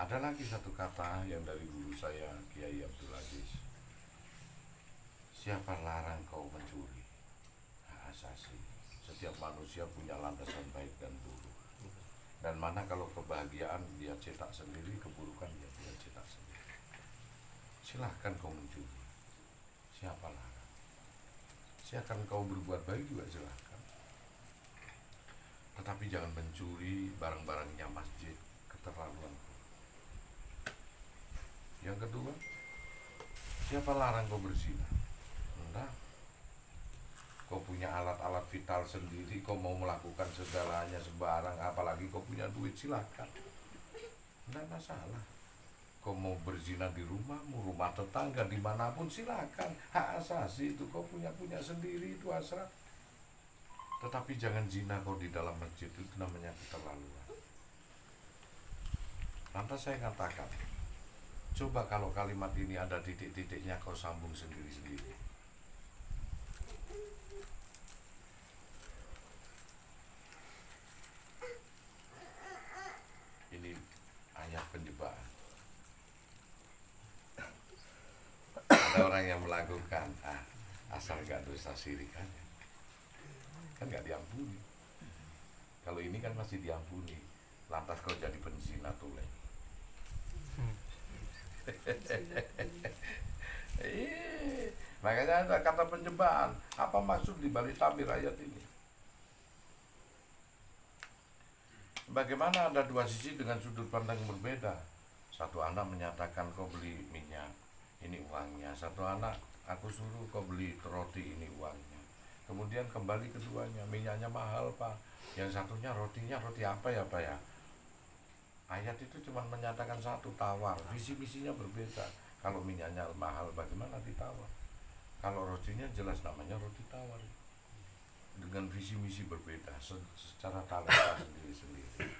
Ada lagi satu kata yang dari guru saya, Kiai Abdul Aziz. Siapa larang kau mencuri? Hak asasi. Setiap manusia punya landasan baik dan buruk. Dan mana kalau kebahagiaan dia cetak sendiri, keburukan dia cetak sendiri. Silahkan kau mencuri. Siapa larang? Silakan kau berbuat baik juga silahkan. Tetapi jangan mencuri barang-barangnya masjid, keterlaluan. Yang kedua, siapa larang kau berzina? Enggak. Kau punya alat-alat vital sendiri, kau mau melakukan segalanya sembarang, apalagi kau punya duit, silahkan. Enggak masalah. Kau mau berzina di rumahmu, rumah tetangga, dimanapun silahkan. Hak asasi itu kau punya sendiri, itu hasrat. Tetapi jangan zina kau di dalam masjid, itu namanya keterlaluan. Lantas saya katakan, coba kalau kalimat ini ada titik-titiknya kau sambung sendiri-sendiri. Ini ayat penjebakan. Ada orang yang melakukan, asal gak dosa syirik kan gak diampuni. Kalau ini kan masih diampuni. Lantas kau jadi penzina tulen. Makanya ada kata penjebakan. Apa maksud dibalik tabir ayat ini? Bagaimana ada dua sisi dengan sudut pandang berbeda. Satu anak menyatakan kau beli minyak, ini uangnya. Satu anak, aku suruh kau beli roti, ini uangnya. Kemudian kembali keduanya, minyaknya mahal pak. Yang satunya rotinya roti apa ya pak ya? Ayat itu cuma menyatakan satu, tawar. Visi misinya berbeda. Kalau minyaknya mahal bagaimana ditawar? Kalau rotinya jelas namanya roti tawar. Dengan visi misi berbeda secara talenta sendiri-sendiri.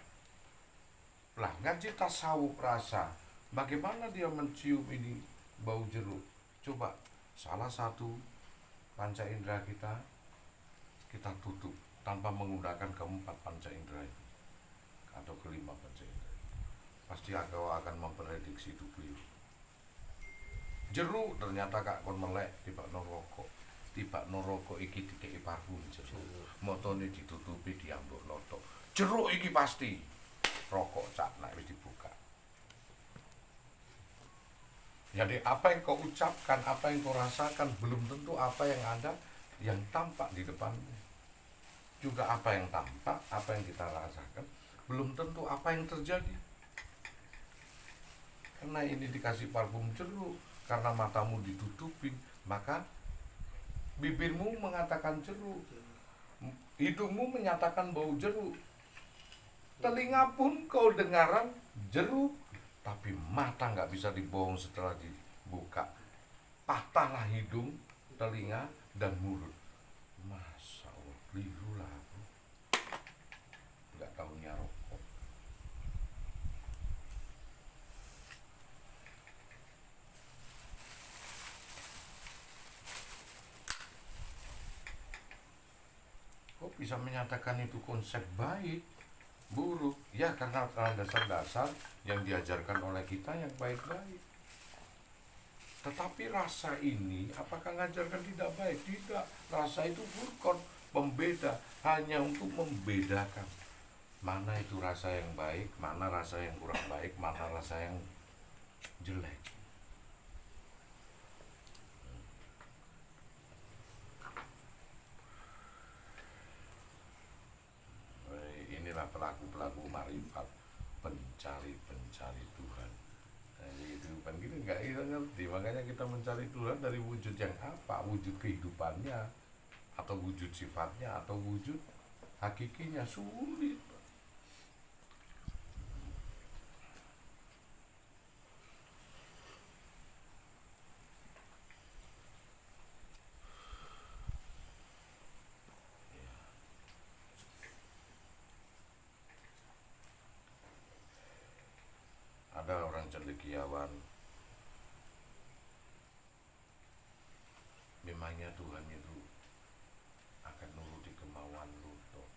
Lah ngaji tasawuf rasa, bagaimana dia mencium ini bau jeruk? Coba salah satu panca indera kita tutup tanpa menggunakan keempat panca indera itu atau kelima panca indera. Pasti kau akan memprediksi itu keliru. Jeruk ternyata kak kon melek tiba noroko. Tiba noroko iki dikei parfum jeruk. Motone ditutupi diambuk loto. Jeruk iki pasti rokok cak nak wis dibuka. Jadi apa yang kau ucapkan, apa yang kau rasakan belum tentu apa yang ada yang tampak di depanmu. Juga apa yang tampak, apa yang kita rasakan belum tentu apa yang terjadi. Karena ini dikasih parfum jeruk, karena matamu ditutupin, maka bibirmu mengatakan jeruk, hidungmu menyatakan bau jeruk, telinga pun kau dengaran jeruk, tapi mata nggak bisa dibohong setelah dibuka. Patahlah hidung, telinga, dan mulut. Masa Allah, keliru lah aku. Nggak tahunya rokok. Kok bisa menyatakan itu konsep baik, buruk? Ya karena dasar-dasar yang diajarkan oleh kita yang baik-baik. Tetapi rasa ini apakah mengajarkan tidak baik? Tidak. Rasa itu furqan, pembeda, hanya untuk membedakan mana itu rasa yang baik, mana rasa yang kurang baik, mana rasa yang jelek. Inilah pelaku-pelaku marifat, pencari-pencari Tuhan. Kehidupan kita nggak bisa ngerti, makanya kita mencari Tuhan dari wujud yang apa, wujud kehidupannya, atau wujud sifatnya, atau wujud hakikinya, sulit. Ada orang cendekiawan, memangnya Tuhan itu akan nuruti kemauan lu toh.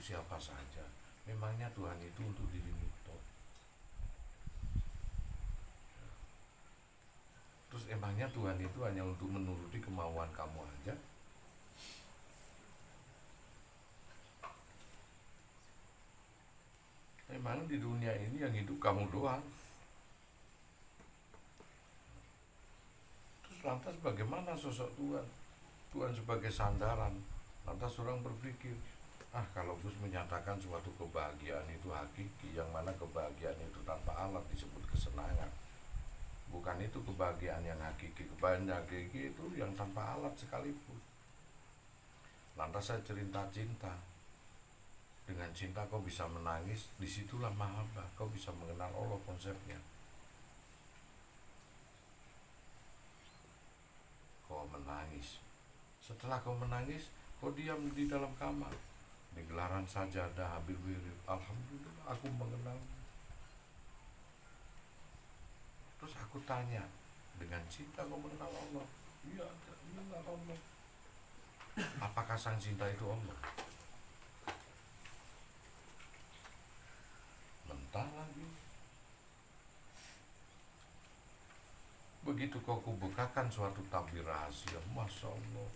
siapa saja. Memangnya Tuhan itu untuk dirimu toh? Terus emangnya Tuhan itu hanya untuk menuruti kemauan kamu aja? Memang di dunia ini yang hidup kamu doang. Terus lantas bagaimana sosok Tuhan? Tuhan sebagai sandaran. Lantas orang berpikir, kalau Gus menyatakan suatu kebahagiaan itu hakiki, yang mana kebahagiaan itu tanpa alat disebut kesenangan. Bukan itu kebahagiaan yang hakiki. Kebahagiaan yang hakiki itu yang tanpa alat sekalipun. Lantas saya cerita cinta. Dengan cinta kau bisa menangis, disitulah mahabbah. Kau bisa mengenal Allah konsepnya. Kau menangis. Setelah kau menangis, kau diam di dalam kamar. Di gelaran sajadah Habib Wirid, alhamdulillah aku mengenal. Terus aku tanya, dengan cinta kau mengenal Allah? Iya, mengenal Allah. Apakah sang cinta itu Allah? Mentah lagi. Begitu kau kubukakan suatu tabir rahasia, Masya Allah,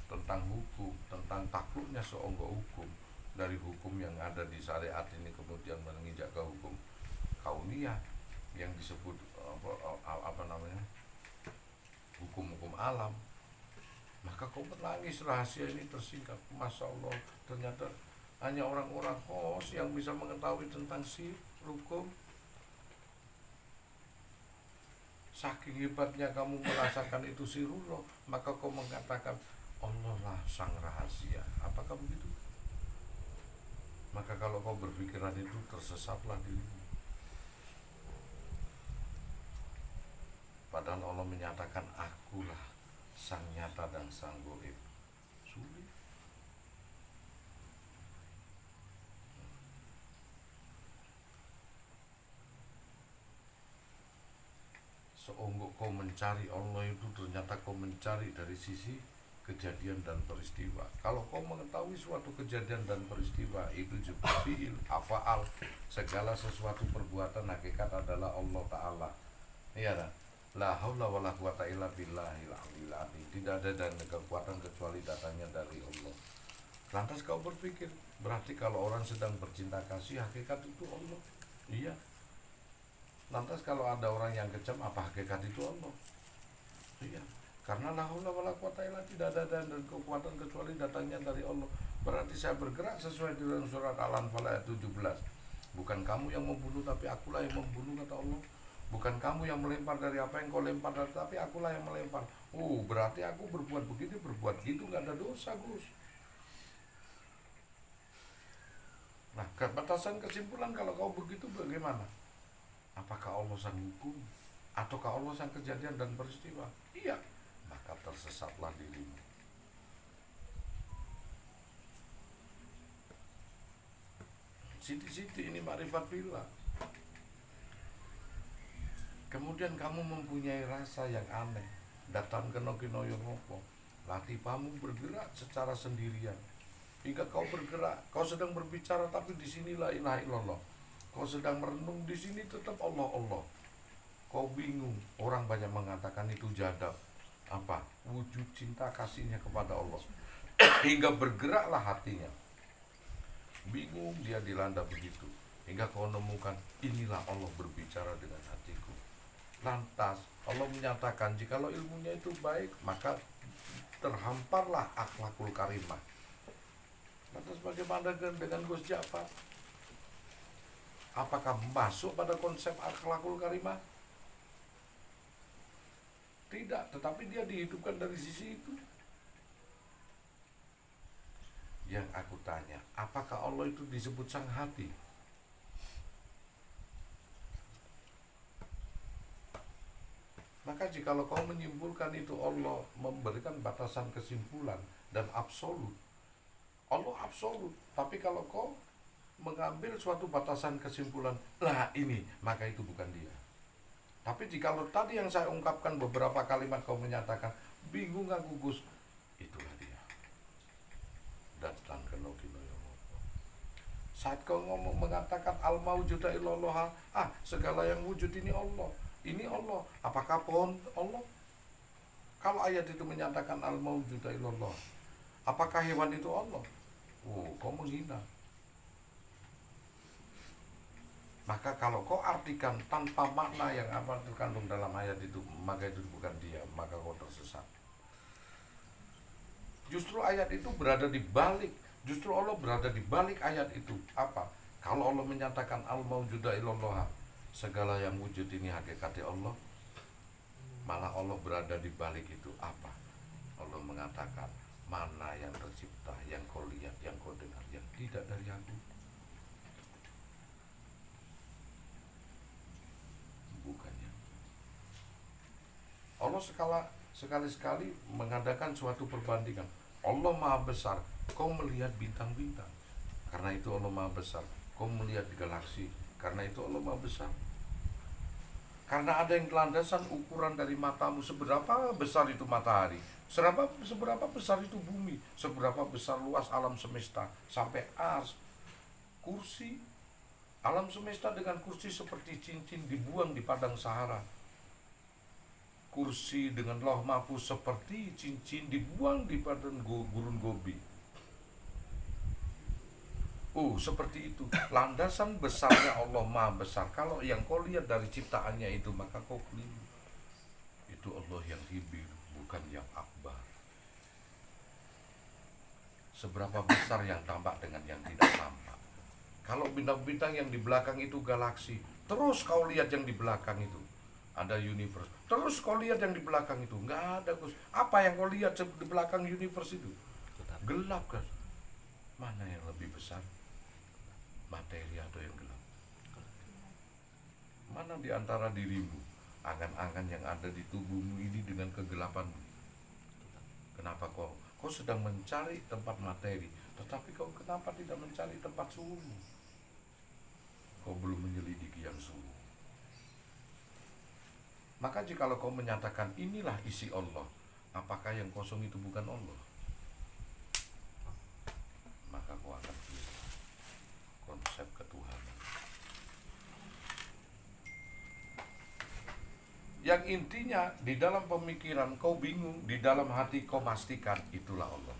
tentang hukum, tentang takluknya seonggok hukum, dari hukum yang ada di syariat ini kemudian menginjak ke hukum kauniyah yang disebut apa namanya, hukum-hukum alam, maka kau menangis. Rahasia ini tersingkap. Masya Allah, ternyata hanya orang-orang khusus yang bisa mengetahui tentang si hukum. Saking hebatnya kamu merasakan itu sirullah, maka kau mengatakan Allah lah sang rahasia. Apakah begitu? Maka kalau kau berpikiran itu, tersesatlah dirimu. Padahal Allah menyatakan akulah sang nyata dan sang goib. Sulit. Seonggok kau mencari Allah itu, ternyata kau mencari dari sisi kejadian dan peristiwa. Kalau kau mengetahui suatu kejadian dan peristiwa itu fi'il, afa'al, segala sesuatu perbuatan hakikat adalah Allah Ta'ala. Iya tak? La haula wa la quwata illa billahil aliyil azim. Tidak ada dan kekuatan kecuali datangnya dari Allah. Lantas kau berpikir, berarti kalau orang sedang bercinta kasih, hakikat itu Allah. Iya. Lantas kalau ada orang yang kejam, apa hakikat itu Allah? Iya. Karena la haula wala quwata illa, tidak ada dan kekuatan kecuali datangnya dari Allah. Berarti saya bergerak sesuai dengan surat Al-Anfal ayat 17. Bukan kamu yang membunuh, tapi akulah yang membunuh, kata Allah. Bukan kamu yang melempar dari apa yang kau lempar, tapi akulah yang melempar. Berarti aku berbuat begini, berbuat gitu, gak ada dosa, Gus. Nah, batasan kesimpulan kalau kau begitu bagaimana? Apakah Allah sang hukum? Ataukah Allah sang kejadian dan peristiwa? Iya. Maka tersesatlah dirimu. Siti-siti ini makrifat billah. Kemudian kamu mempunyai rasa yang aneh, datang ke Nokinoyo Ngopo, latifamu bergerak secara sendirian. Hingga kau bergerak, kau sedang berbicara tapi di sini la ilaha illallah. Kau sedang merenung, di sini tetap Allah Allah. Kau bingung, orang banyak mengatakan itu jadab. Apa? Wujud cinta kasihnya kepada Allah. Hingga bergeraklah hatinya. Bingung dia dilanda begitu. Hingga kau nemukan, inilah Allah berbicara dengan hatiku. Lantas Allah menyatakan, jikalau ilmunya itu baik, maka terhamparlah akhlakul karimah. Lantas bagaimana dengan Gus Ja'far? Apakah masuk pada konsep akhlakul karimah? Tidak, tetapi dia dihidupkan dari sisi itu. Yang aku tanya, apakah Allah itu disebut sang hati? Maka jikalau kau menyimpulkan itu Allah memberikan batasan kesimpulan dan absolut, Allah absolut. Tapi kalau kau mengambil suatu batasan kesimpulan, lah ini, maka itu bukan dia. Tapi jikalau tadi yang saya ungkapkan beberapa kalimat kau menyatakan, bingung aku Gus, itulah dia. Datang ke Nokinoyo. Saat kau mengatakan al-mawjuda illallah, segala yang wujud ini Allah. Ini Allah. Apakah pohon Allah? Kalau ayat itu menyatakan al-mawjuda illallah, apakah hewan itu Allah? Oh, kau menghina. Maka kalau kau artikan tanpa makna yang apa terkandung dalam ayat itu, maka itu bukan dia, maka kau tersesat. Justru ayat itu berada di balik, justru Allah berada di balik ayat itu. Apa? Kalau Allah menyatakan al-mawjuda illallah, segala yang wujud ini hakikatnya Allah, malah Allah berada di balik itu. Apa? Allah mengatakan, mana yang tercipta, yang kau lihat, yang kau dengar, yang tidak dari aku. Bukannya. Allah sekali-sekali mengadakan suatu perbandingan. Allah maha besar, kau melihat bintang-bintang, karena itu Allah maha besar. Kau melihat galaksi, karena itu Allah maha besar. Karena ada yang landasan ukuran dari matamu, seberapa besar itu matahari, seberapa besar itu bumi, seberapa besar luas alam semesta, sampai ars, kursi. Alam semesta dengan kursi seperti cincin dibuang di padang Sahara. Kursi dengan lauh mahfuz seperti cincin dibuang di padang gurun Gobi. Oh, seperti itu. Landasan besarnya Allah maha besar. Kalau yang kau lihat dari ciptaannya itu, maka kau keliru. Itu Allah yang hibir, bukan yang akbar. Seberapa besar yang tampak dengan yang tidak tampak. Kalau bintang-bintang yang di belakang itu galaksi, terus kau lihat yang di belakang itu, ada universe. Terus kau lihat yang di belakang itu, nggak ada. Apa yang kau lihat di belakang universe itu? Gelap kan? Mana yang lebih besar? Materi atau yang gelap? Mana di antara dirimu, angan-angan yang ada di tubuhmu ini dengan kegelapanmu? Kenapa kau sedang mencari tempat materi, tetapi kau kenapa tidak mencari tempat sungguhmu? Kau belum menyelidiki yang sungguh. Maka jikalau kau menyatakan inilah isi Allah, apakah yang kosong itu bukan Allah? Maka kau akan keliru konsep ketuhanan. Yang intinya di dalam pemikiran kau bingung, di dalam hati kau pastikan itulah Allah.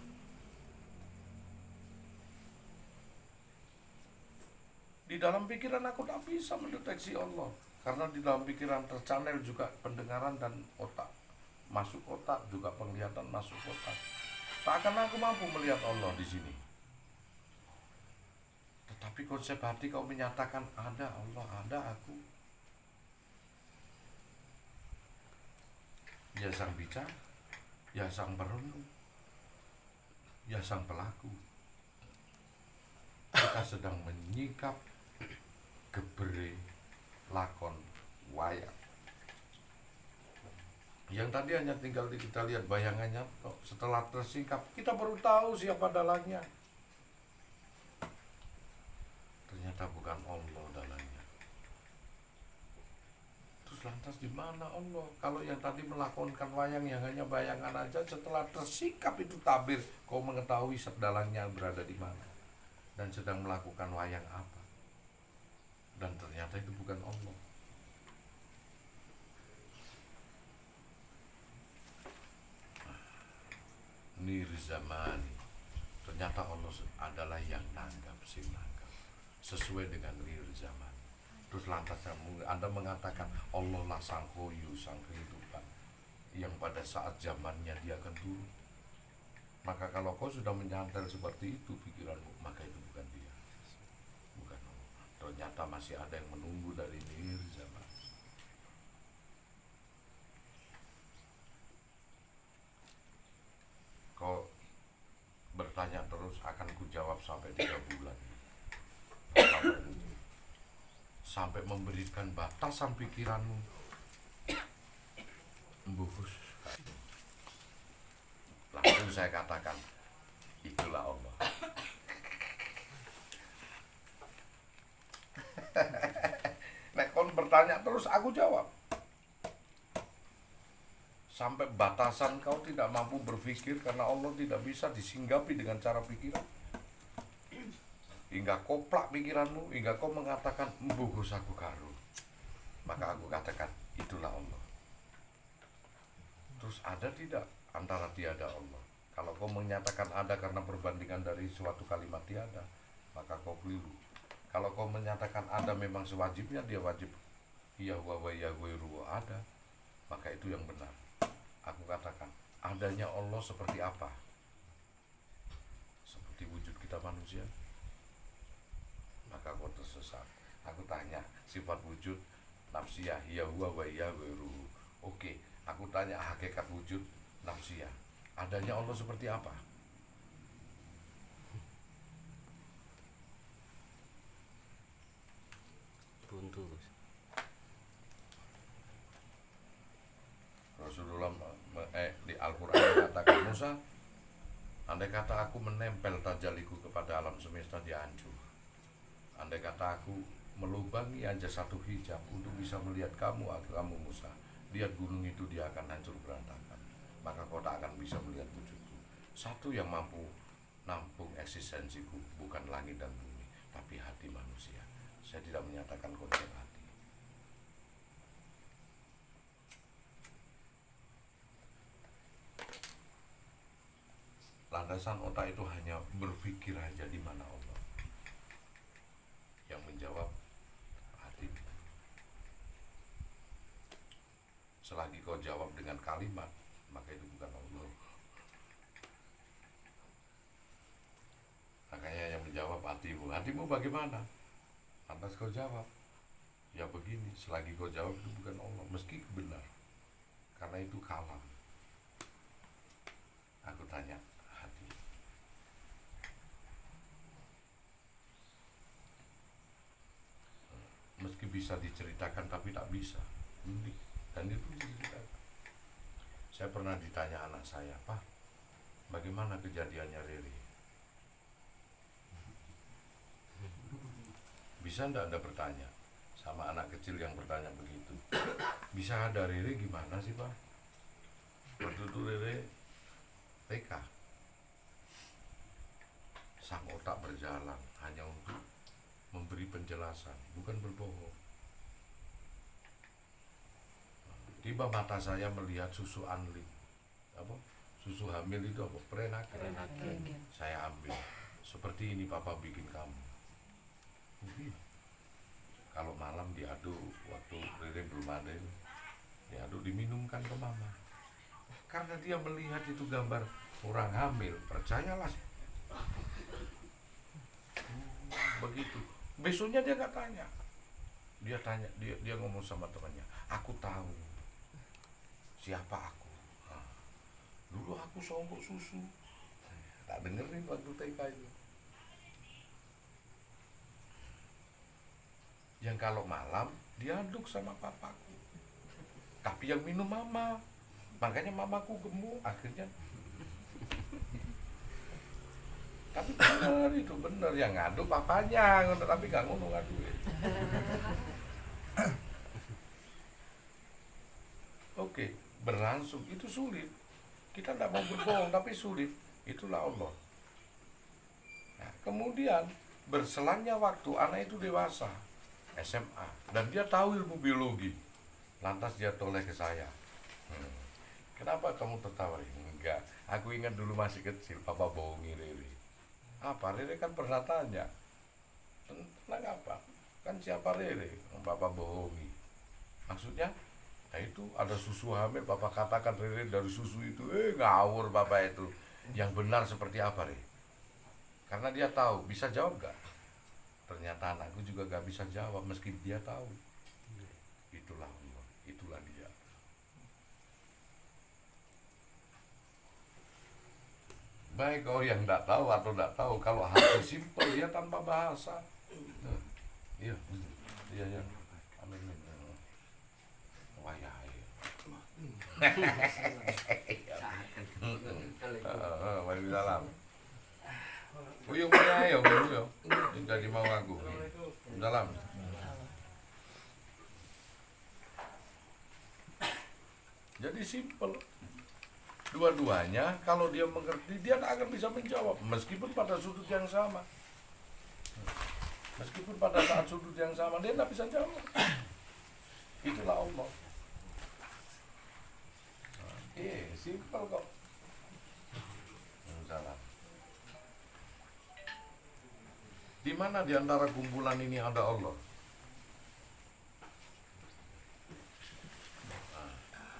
Di dalam pikiran aku tak bisa mendeteksi Allah, karena di dalam pikiran terchannel juga pendengaran dan otak. Masuk otak juga penglihatan masuk otak. Tak akan aku mampu melihat Allah di sini. Tetapi konsep hati kau menyatakan ada Allah, ada aku. Ya sang bicara, ya sang perenung, ya sang pelaku. Kita sedang menyikap gebre lakon wayang. Yang tadi hanya tinggal kita lihat bayangannya, setelah tersingkap kita baru tahu siapa dalangnya. Ternyata bukan Allah dalangnya. Terus lantas di mana Allah? Kalau yang tadi melakonkan wayang yang hanya bayangan aja, setelah tersingkap itu tabir, kau mengetahui dalangnya berada di mana dan sedang melakukan wayang apa. Dan ternyata itu bukan Allah. Nirzamani, ternyata Allah adalah yang nanggap, sing nanggap sesuai dengan nirzaman. Terus lantas Anda mengatakan Allah lah sang hoyu, sang kehidupan, yang pada saat zamannya dia akan turun. Maka kalau kau sudah menyantel seperti itu pikiranmu, maka itu bukan dia, bukan Allah. Ternyata masih ada yang menunggu dari nirzaman. Kau bertanya terus, akan kujawab sampai 3 bulan. Sampai memberikan batasan pikiranmu. Embus. Langsung saya katakan, itulah Allah. Nek kon bertanya terus, aku jawab. Sampai batasan kau tidak mampu berpikir, karena Allah tidak bisa disinggapi dengan cara pikiran. hingga koplak pikiranmu, hingga kau mengatakan mbungkus aku karo, maka aku katakan itulah Allah. Terus ada tidak antara tiada Allah? Kalau kau menyatakan ada karena perbandingan dari suatu kalimat tiada, maka kau keliru. Kalau kau menyatakan ada memang sewajibnya dia wajib ya wa ya ghairu ada, maka itu yang benar. Aku katakan adanya Allah seperti apa? Seperti wujud kita manusia, maka kau tersesat. Aku tanya sifat wujud nafsiyah ya wa ya ghairu. Oke, aku tanya hakikat wujud nafsiyah, adanya Allah seperti apa? Buntu. Rasulullah di Al-Quran mengatakan, Musa, andai kata aku menempel tajaliku kepada alam semesta, dia hancur. Andai kata aku melubangi aja satu hijab untuk bisa melihat kamu Musa, lihat gunung itu, dia akan hancur berantakan. Maka kau tak akan bisa melihat wujudku. Satu yang mampu nampung eksistensiku bukan langit dan bumi, tapi hati manusia. Saya tidak menyatakan konsep hati. Landasan otak itu hanya berpikir aja di mana Allah. Yang menjawab hati. Selagi kau jawab dengan kalimat, maka itu bukan Allah. Makanya yang menjawab hatimu. Hatimu bagaimana? Lantas kau jawab, ya begini. Selagi kau jawab itu bukan Allah, meski benar, karena itu kalam. Aku tanya hati. Meski bisa diceritakan tapi tak bisa. Dan itu diceritakan. Saya pernah ditanya anak saya, Pak, bagaimana kejadiannya Riri? Bisa enggak Anda bertanya sama anak kecil yang bertanya begitu? Bisa ada Riri gimana sih, Pak? Waktu itu Riri TK. Sang otak berjalan hanya untuk memberi penjelasan, bukan berbohong. Tiba mata saya melihat susu Anli, apa? Susu hamil itu apa? Prenagen. Saya ambil. Seperti ini Papa bikin kamu. Kalau malam diaduk, waktu Riri belum ada itu, diaduk diminumkan ke Mama. Karena dia melihat itu gambar orang hamil, percayalah. Begitu. Besoknya dia nggak tanya. Dia tanya, dia ngomong sama temannya, aku tahu siapa aku. Nah, dulu aku songkok susu. Tak dengerin waktu TK itu. Yang kalau malam diaduk sama papaku, tapi yang minum Mama. Makanya mamaku gemuk akhirnya. Tapi benar itu, benar yang ngadu papanya, tapi gak ngono ngaduin. Oke, berlangsung itu sulit. Kita tidak mau berbohong tapi sulit. Itulah Allah. Nah, kemudian berselangnya waktu, anak itu dewasa, SMA, dan dia tahu ilmu biologi. Lantas dia toleh ke saya. Kenapa kamu tertawa? Enggak, aku ingat dulu masih kecil, Papa bohongi Riri. Apa? Riri kan pernah tanya. Tenang apa? Kan siapa Riri? Papa bohongi. Maksudnya? Nah itu ada susu hamil, Papa katakan Riri dari susu itu. Ngawur Papa itu. Yang benar seperti apa Riri? Karena dia tahu, bisa jawab gak? Ternyata anakku juga gak bisa jawab meski dia tahu. Itulah Allah, itulah dia. Baik kau yang tidak tahu atau tidak tahu, kalau hati simpel dia tanpa bahasa. Iya, iya, iya. Amin. Wayah. Waalaikumsalam. Uyung ya, uyung. Jadi mau aku. Dalam. Jadi simpel. Dua-duanya kalau dia mengerti, dia akan bisa menjawab meskipun pada sudut yang sama. Meskipun pada saat sudut yang sama dia tidak bisa jawab. Itulah Allah. Simpel kok. Salah. Di mana di antara kumpulan ini ada Allah?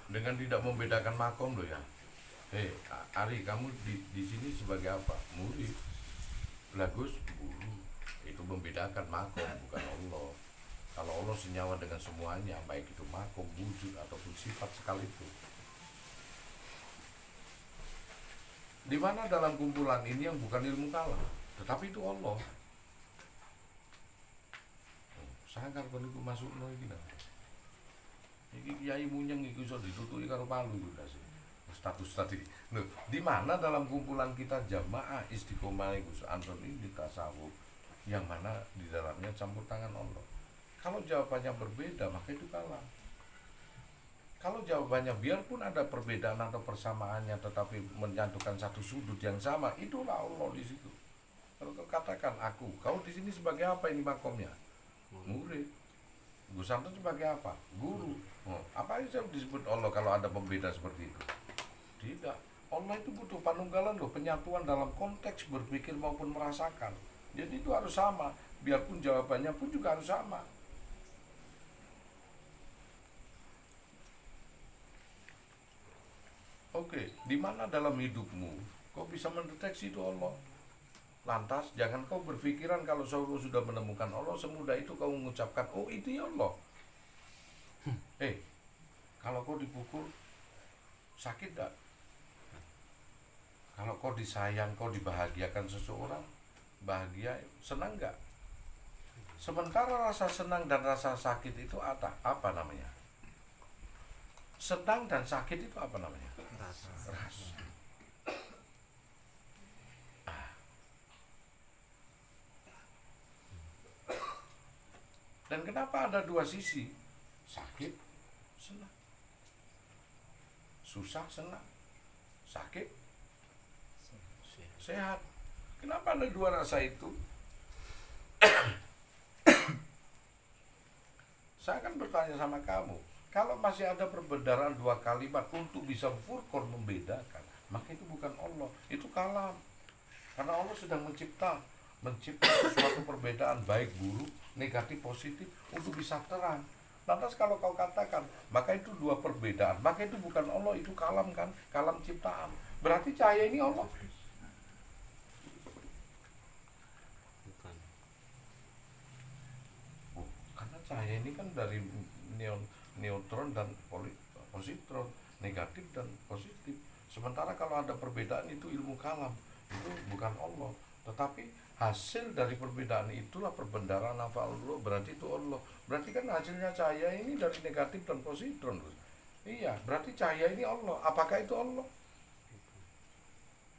Dengan tidak membedakan makom loh ya. Ari, kamu di sini sebagai apa? Murid. Bagus, guru. Itu membedakan makom, bukan Allah. Kalau Allah senyawa dengan semuanya, baik itu makom, wujud ataupun sifat sekalipun. Di mana dalam kumpulan ini yang bukan ilmu kalam, tetapi itu Allah. Sangar kon iku masukno iki lho. Iki kiai munyeng iku iso ditutuki karo palu iku sih. Status tadi. Loh, di mana dalam kumpulan kita jamaah istiqomah Gus Anton ini tasawuf yang mana di dalamnya campur tangan Allah. Kalau jawabannya berbeda, maka itu kalah. Kalau jawabannya biarpun ada perbedaan atau persamaannya tetapi menyatukan satu sudut yang sama, itulah Allah di situ. Kalau kau katakan aku, kau di sini sebagai apa ini makomnya? Murid. Gus Anton sebagai apa? Guru. Apa yang disebut Allah kalau ada pembeda seperti itu? Tidak. Allah itu butuh panunggalan loh, penyatuan dalam konteks berpikir maupun merasakan. Jadi itu harus sama, biarpun jawabannya pun juga harus sama. Oke, di mana dalam hidupmu kau bisa mendeteksi itu Allah? Lantas jangan kau berpikiran kalau kau sudah menemukan Allah semudah itu kau mengucapkan, oh itu ya Allah. Kalau kau dipukul sakit tak? Kalau kau disayang, kau dibahagiakan seseorang, bahagia, senang gak? Sementara rasa senang dan rasa sakit itu apa namanya? Senang dan sakit itu apa namanya? Rasa. Dan kenapa ada dua sisi? Sakit, senang. Susah, senang. Sakit, sehat. Kenapa ada dua rasa itu? Saya akan bertanya sama kamu, kalau masih ada perbedaan dua kalimat untuk bisa furqan membedakan, maka itu bukan Allah, itu kalam. Karena Allah sedang mencipta sesuatu perbedaan baik buruk, negatif positif untuk bisa terang. Lantas kalau kau katakan, maka itu dua perbedaan, maka itu bukan Allah, itu kalam kan, kalam ciptaan. Berarti cahaya ini Allah. Karena cahaya ini kan dari neutron dan positron, negatif dan positif. Sementara kalau ada perbedaan itu ilmu kalam, itu bukan Allah. Tetapi hasil dari perbedaan itulah perbendaharaan nafa'ullah, berarti itu Allah. Berarti kan hasilnya cahaya ini dari negatif dan positron. Iya, berarti cahaya ini Allah. Apakah itu Allah?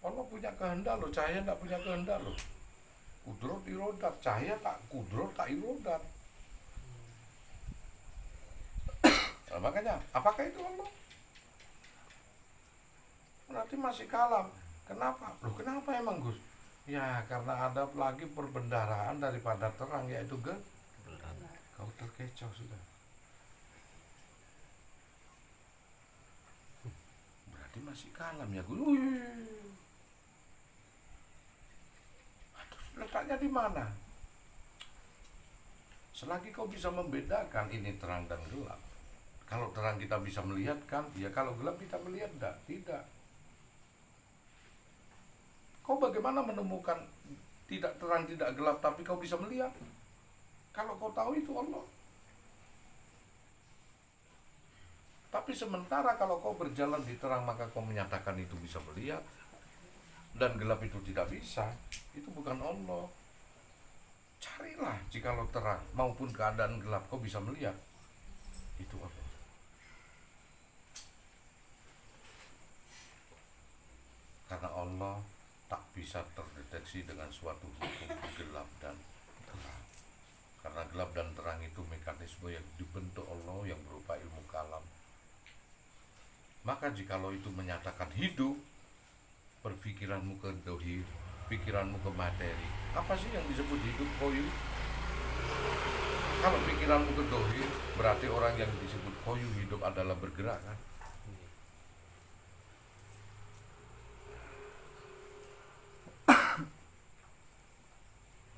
Allah punya kehendak loh, cahaya tidak punya kehendak loh. Kudrot irodat, cahaya tak kudrot tak irodat. Nah, makanya, apakah itu Allah? Berarti masih kalam. Kenapa? Loh kenapa emang Gus? Ya karena ada lagi perbendaharaan daripada terang, yaitu kau terkecoh sudah. Berarti masih kalam ya Gus. Letaknya di mana? Selagi kau bisa membedakan ini terang dan gelap. Kalau terang kita bisa melihat kan, ya kalau gelap kita melihat enggak? Tidak. Kau bagaimana menemukan tidak terang, tidak gelap, tapi kau bisa melihat? Kalau kau tahu itu Allah. Tapi sementara kalau kau berjalan di terang, maka kau menyatakan itu bisa melihat, dan gelap itu tidak bisa, itu bukan Allah. Carilah jikalau terang maupun keadaan gelap kau bisa melihat, itu Allah. Karena Allah tak bisa terdeteksi dengan suatu hukum gelap dan terang. Karena gelap dan terang itu mekanisme yang dibentuk Allah yang berupa ilmu kalam. Maka jikalau itu menyatakan hidup, berpikiranmu ke dohir, pikiranmu ke materi. Apa sih yang disebut hidup koyu? Kalau pikiranmu ke dohir, berarti orang yang disebut koyu hidup adalah bergerak kan?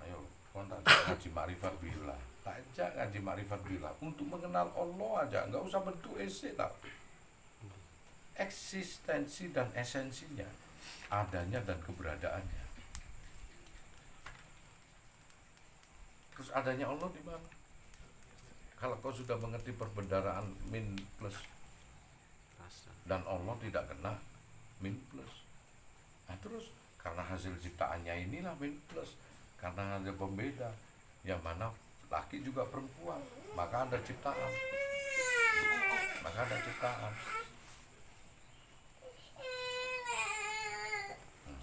Ayo, kau tak ngaji makrifat billah. Tak ngaji makrifat billah. Untuk mengenal Allah aja, nggak usah bentuk esai tak. Eksistensi dan esensinya, adanya dan keberadaannya. Terus adanya Allah di mana? Kalau kau sudah mengerti perbendaraan min plus dan Allah tidak kena min plus, nah terus karena hasil ciptaannya inilah min plus, karena ada pembeda yang mana laki juga perempuan, maka ada ciptaan,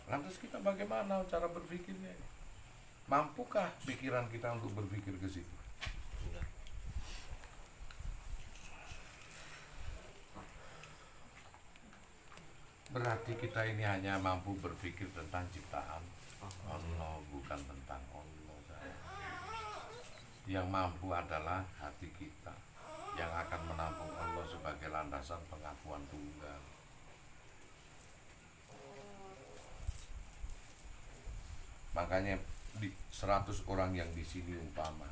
lantas kita bagaimana cara berpikirnya? Mampukah pikiran kita untuk berpikir ke situ? Berarti kita ini hanya mampu berpikir tentang ciptaan Allah, bukan tentang Allah. Yang mampu adalah hati kita, yang akan menampung Allah sebagai landasan pengakuan tunggal. Makanya di 100 orang yang di sini umpama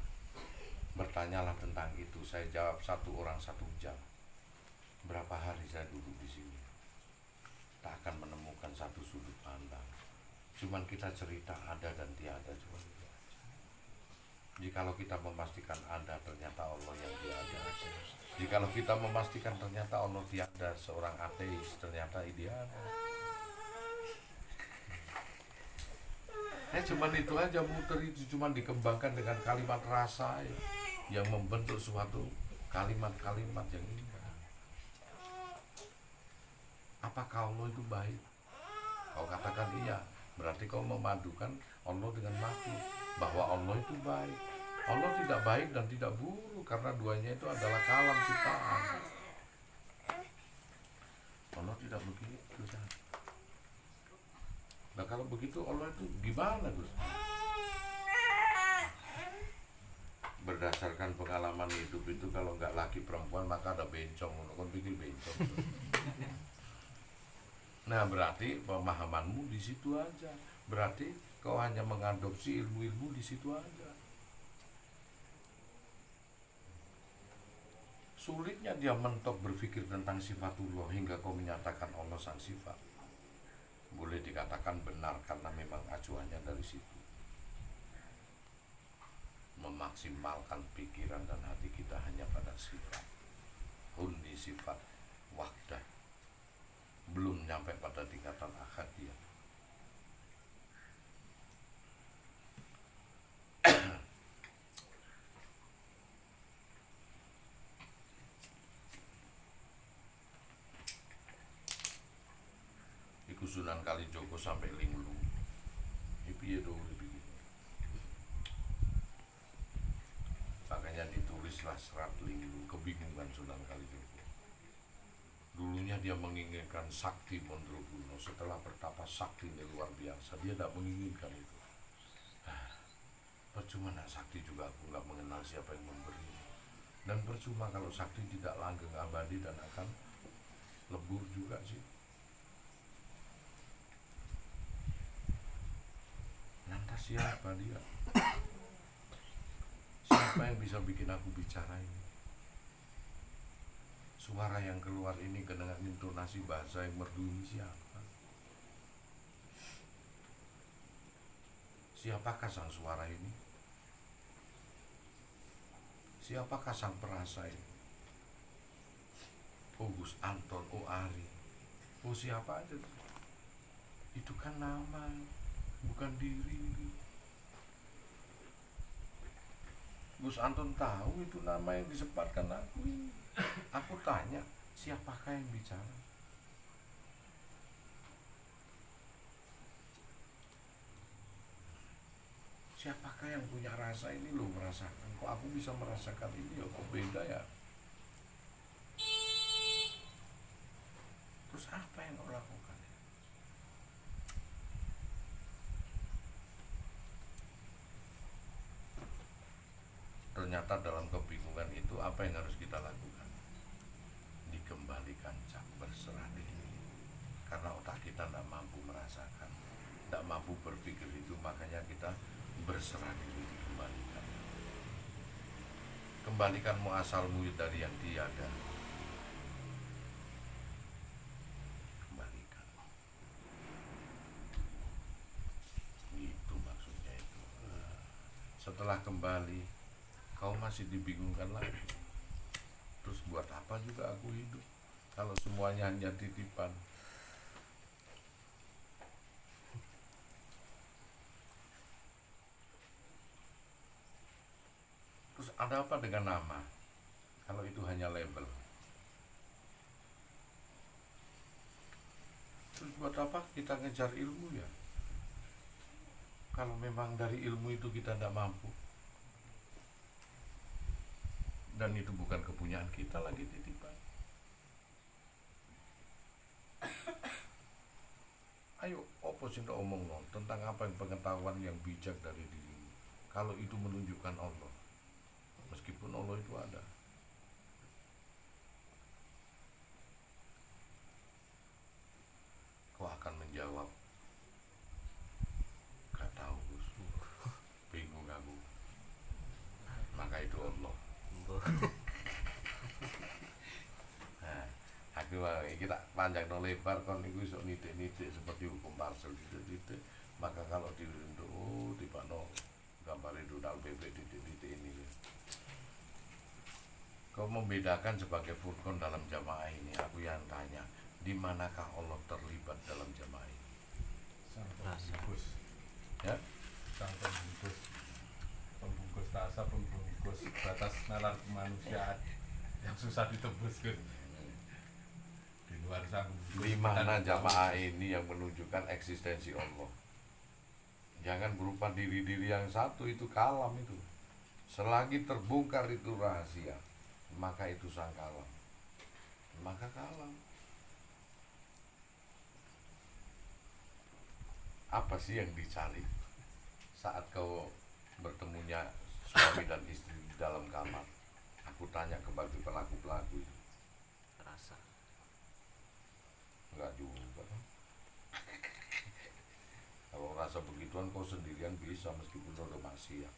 bertanyalah tentang itu, saya jawab 1 orang 1 jam. Berapa hari saya duduk di sini? Tak akan menemukan satu sudut pandang. Cuman kita cerita ada dan tiada, cuma itu aja. Jikalau kita memastikan ada, ternyata Allah yang tiada. Jikalau kita memastikan ternyata Allah tiada, seorang ateis ternyata ideana. Cuman itu aja, muter itu cuman dikembangkan dengan kalimat rasa yang membentuk suatu kalimat-kalimat yang indah. Apakah Allah itu baik? Kau katakan iya, berarti kau memadukan Allah dengan makhluk, bahwa Allah itu baik. Allah tidak baik dan tidak buruk, karena duanya itu adalah kalam ciptaan. Allah tidak begitu. Nah kalau begitu Allah itu gimana, Gus? Berdasarkan pengalaman hidup itu, kalau nggak laki perempuan maka ada bencong. Kau pikir bencong? Nah berarti pemahamanmu di situ aja. Berarti kau hanya mengadopsi ilmu-ilmu di situ aja. Sulitnya dia mentok berpikir tentang sifatullah hingga kau menyatakan Allah sang sifat. Boleh dikatakan benar karena memang acuannya dari situ. Memaksimalkan pikiran dan hati kita hanya pada sifat. Hundi sifat wahdah. Belum nyampe pada tingkatan ahadiyah. Iku Sunan Kalijogo sampai Linglung. Piye do begitu. Makanya ditulislah Serat Linglung, kebingungan Sunan Kalijogo. Dulunya dia menginginkan sakti Mondroguno, setelah bertapa sakti ini luar biasa, dia tidak menginginkan itu. Percuma nak sakti juga, aku nggak mengenal siapa yang memberi. Dan percuma kalau sakti tidak langgeng abadi dan akan lebur juga sih. Lantas siapa dia? Siapa yang bisa bikin aku bicara ini? Suara yang keluar ini dengan intonasi bahasa yang merdu ini siapa? Siapakah sang suara ini? Siapakah sang perasa ini? Oh Gus Anton, oh Ari, oh siapa aja? Itu kan nama, bukan diri. Gus Anton tahu itu nama yang disempatkan aku ini. Aku tanya, siapakah yang bicara? Siapakah yang punya rasa ini lo merasakan? Kok aku bisa merasakan ini ya? Kok beda ya? Terus apa yang kau lakukan? ternyata dalam kebingungan itu apa yang harus kita lakukan? Dikembalikan, Cak, berserah diri. Karena otak kita tidak mampu merasakan, tidak mampu berpikir itu, makanya kita berserah diri, dikembalikan. Kembalikan muasalmu dari yang tiada. Kembalikan. Itu maksudnya itu. Setelah kembali, kau masih dibingungkan lagi. Terus buat apa juga aku hidup kalau semuanya hanya titipan? Terus ada apa dengan nama kalau itu hanya label? Terus buat apa kita ngejar ilmu ya? Kalau memang dari ilmu itu kita tidak mampu, dan itu bukan kepunyaan kita lagi, titipan. Ayo, opo sing omong no tentang apa yang pengetahuan yang bijak dari dirimu. Kalau itu menunjukkan Allah, meskipun Allah itu ada. Kau akan menjawab, gak tahu Gus, bingung aku. Maka itu Allah. Nah, aku kita panjang no lebar kon niku iso nitik-nitik seperti hukum parcel titik-titik. Maka kalau diruntuk tiba no gambar itu PP titik-titik ini. Kau membedakan sebagai furqan dalam jamaah ini. Aku yang tanya, di manakah Allah terlibat dalam jamaah ini? Sang pembungkus, Ya, sang pembungkus rasa, pembungkus batas nalar kemanusiaan yang susah ditebus Gus. Di luar sang di mana jamaah ini yang menunjukkan eksistensi Allah? Jangan berupa diri-diri yang satu, itu kalam itu. Selagi terbongkar itu rahasia, maka itu sang kalam. Maka kalam. Apa sih yang dicari saat kau bertemunya suami dan istri di dalam kamar? Aku tanya kepada pelaku-pelaku itu. Rasa. Enggak juga. Kalau rasa begituan kau sendirian bisa meskipun udah maksiat.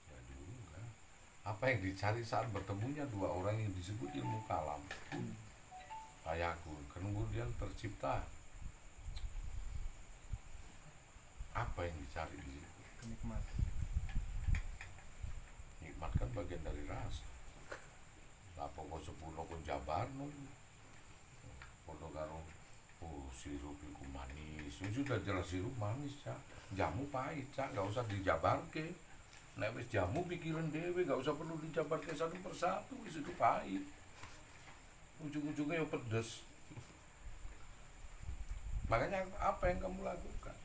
Ya juga. Apa yang dicari saat bertemunya dua orang yang disebut ilmu kalam? Ayahku, kemudian tercipta. Apa yang dicari di situ? kenikmatan. Nikmat kan bagian dari rasa. Lah pokok 10 pun jabarno. Podo karo sirup iku manis. Sudah jelas sirup manis, Cak. Jamu pahit, Cak, enggak usah dijabarke. Nek wis jamu pikiran dhewe, enggak usah perlu dijabarke satu persatu, wis itu pahit. Ujung-ujungnya ya pedes. Makanya apa yang kamu lakukan?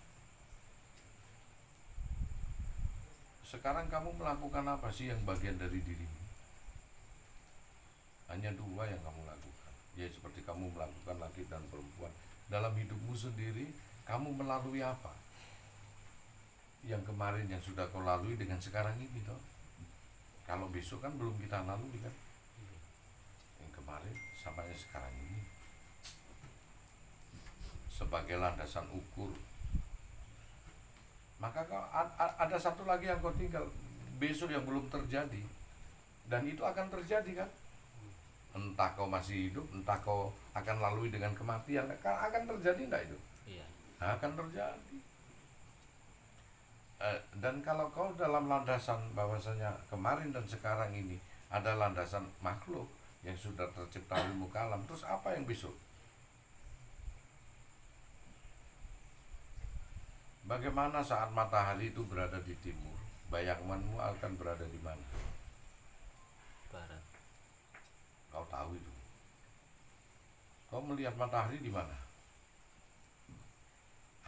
Sekarang kamu melakukan apa sih yang bagian dari dirimu? Hanya dua yang kamu lakukan. Ya seperti kamu melakukan laki dan perempuan. Dalam hidupmu sendiri, kamu melalui apa? Yang kemarin yang sudah kau lalui dengan sekarang ini toh. Kalau besok kan belum kita lalui kan. Yang kemarin sampai sekarang ini. Sebagai landasan ukur. Maka ada satu lagi yang kau tinggal besok yang belum terjadi, dan itu akan terjadi kan? Entah kau masih hidup, entah kau akan lalui dengan kematian, akan terjadi enggak itu? Iya. Akan terjadi. Dan kalau kau dalam landasan bahwasanya kemarin dan sekarang ini ada landasan makhluk yang sudah tercipta ilmu kalam, terus apa yang besok? Bagaimana saat matahari itu berada di timur, bayanganmu akan berada di mana? Barat. Kau tahu itu. Kau melihat matahari di mana?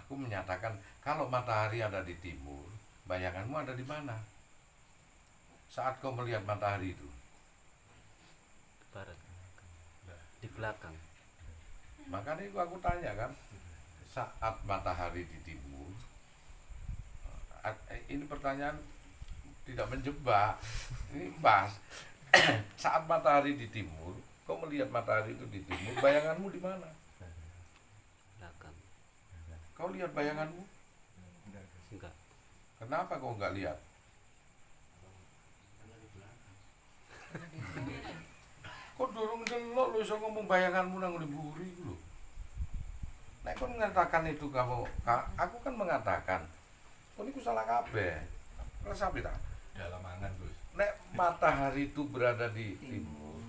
Aku menyatakan kalau matahari ada di timur, bayanganmu ada di mana? Saat kau melihat matahari itu. Barat. Di belakang. Makanya itu aku tanya kan, saat matahari di timur, ini pertanyaan tidak menjebak. Ini pas saat matahari di timur, kau melihat matahari itu di timur, bayanganmu di mana? Belakang. Kau lihat bayanganmu? Enggak. Kenapa kau nggak lihat? Kok durung delok lu iso ngomong bayanganmu nang ngene mburi iku lho. Nek kon mengatakan itu aku kan mengatakan, kon iku salah kabeh. Resapi ta? dalam angan Gus. Nek matahari itu berada di timur,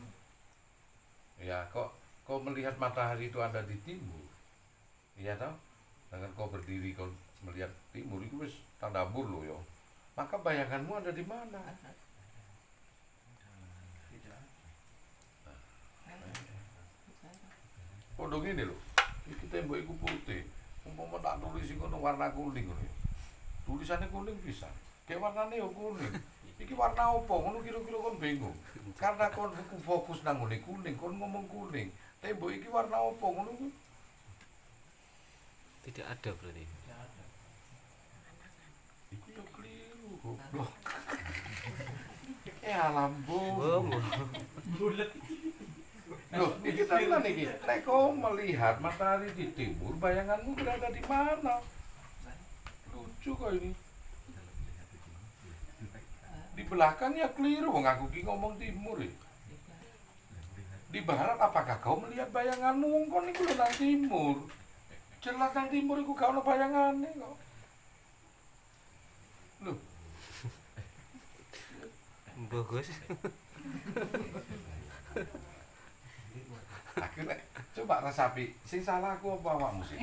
ya kau melihat matahari itu ada di timur, iya toh? Dengan kau berdiri kau melihat timur itu wis tandabur lo yo. Maka bayanganmu ada di mana? Kodong ini lho, iki tembok iku putih. Umpama tak tulis iku warna kuning ngono. Tulisannya kuning bisa. Kayak warnane yo kuning. Iki warna opo? Ngono kira-kira kon bingung. Karena kon fokus nang ngene kuning, kon ngomong kuning. Tembok iki warna opo? Ngono ku. Tidak ada berarti. Iku yo keliru, goblok. Alam bu. Bulet. Loh, iki tenan iki. Nek kau melihat matahari di timur, bayanganmu berada di mana? Lucu kok ini. Di belakangnya keliru, wong aku ki ngomong timur ya. Di barat apakah kau melihat bayanganmu? Wong kon iku lho nang timur. Jelas nang timur iku gak ono bayangane kok. Loh, Bagus. akhirnya coba resapi, sing salah aku apa awakmu sih?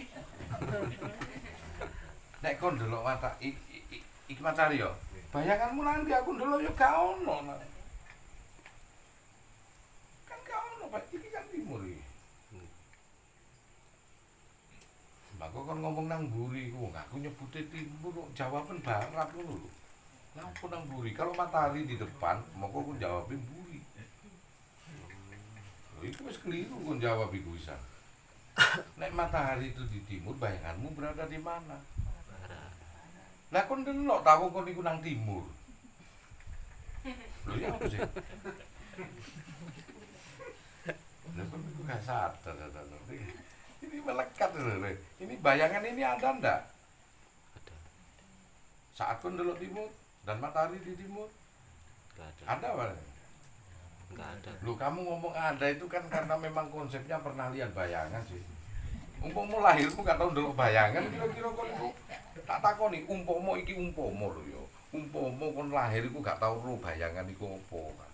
Nek kon ndelok mata iki matahari yo. Bayanganmu nanti aku ndelok yo gak ono. Kan gak ono, Pak. Iki kan timur iki. Mbak kok kon ngomong nang mburi ku, aku nyebute timur, kok jawaban barat ngono lho. Lah apa nang mburi? Kalau matahari di depan, moko aku jawabin mburi. Lho iku wis keliru kon jawab iku bisa. Nek matahari itu di timur, bayanganmu berada di mana? Barat. Lah kon delok ta wong kon iku nang timur. Lho ya apa sih? Lah kon iku gak sadar. Ini melekat lho. Ini bayangan ini ada ndak? Ada. Saat kon delok timur dan matahari di timur, Enggak ada. ada apa? Enggak ada. Lu kamu ngomong ada itu kan karena memang konsepnya pernah lihat bayangan sih. Umpama lahirmu gak tau ndelok bayangan, kira-kira kon iku tak takoni umpama iki umpama lho ya. Umpama kon lahir iku gak tau ro bayangan iku apa.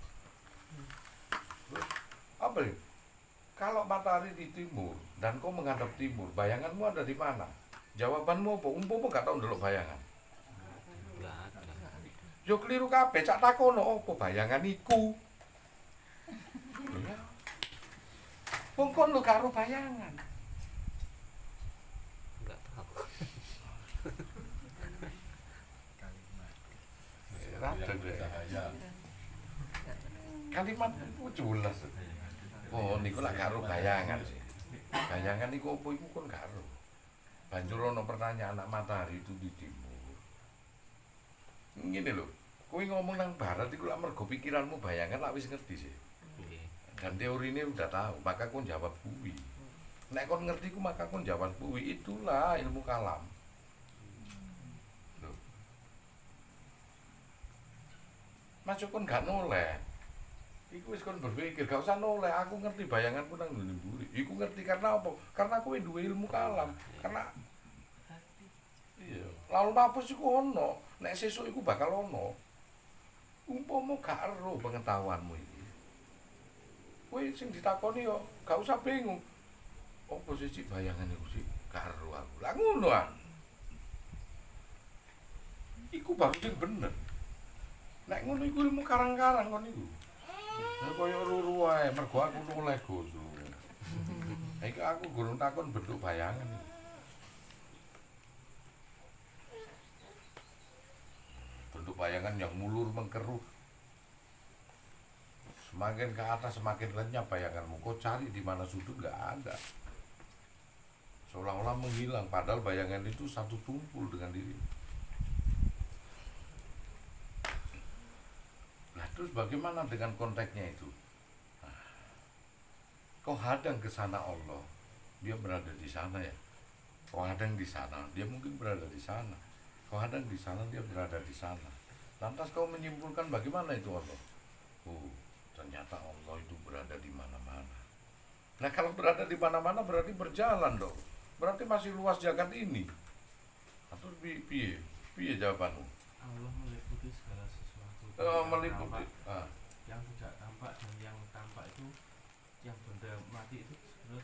Apa nih? Kalau matahari di timur dan kau menghadap timur, bayanganmu ada di mana? Jawabanmu apa? Umpama gak tau ndelok bayangan. Enggak ada. Yo keliru kabeh, cak takono apa bayangan iku? Lho ya. Wong kon lho karo bayangan. Enggak tahu. Rada deh. Cahaya. Kalimat itu jelas. Oh, niku lak karo bayangan sih. Bayangan niku apa iku kon karo. Banjur ono pertanyaan anak matahari itu di timur. Ngene lho, kowe ngomong nang barat iku lak mergo pikiranmu bayangan lak wis ngerti sih. Nggih. Dan teorinya udah tahu, maka kon jawab kuwi. Nek kon ngerti ku maka kon jawab kuwi, itulah ilmu kalam. Loh. Masuk kon gak noleh. Iku wis kon berpikir, gak usah noleh, aku ngerti bayanganku nang ngene mburi. Iku ngerti karena apa? Karena kowe duwe ilmu kalam. Karena iya, lalu nafas iku ono, nek sesuk iku bakal ono. Umpama gak ero pengetahuanmu iki. Kowe sing ditakoni yo gak usah bingung. Apa sih bayangan iku sih? Gak ero aku. Lah ngono ah. Iku baru sing bener. Nek ngono iku ilmu karang-karang kon iku. Ya koyo ruru wae, mergo aku noleh Gus. Iki aku gurung takon bentuk bayangan iki. Bentuk bayangan yang mulur mengkerut. Semakin ke atas semakin lenyap bayanganmu. Kau cari di mana sudut nggak ada. Seolah-olah menghilang. Padahal bayangan itu satu tumpul dengan diri. Terus bagaimana dengan konteksnya itu? Nah, kau hadang ke sana Allah, dia berada di sana ya. Kau hadang di sana, dia mungkin berada di sana. Kau hadang di sana, dia berada di sana. Lantas kau menyimpulkan bagaimana itu Allah? Oh, ternyata Allah itu berada di mana-mana. Nah, kalau berada di mana-mana berarti berjalan dong. Berarti masih luas jagat ini. Atau piye? Piye jawabanmu? Allah meliputi segala sesuatu. Meliputi. Yang tidak tampak dan yang tampak itu, yang benda mati itu sebenarnya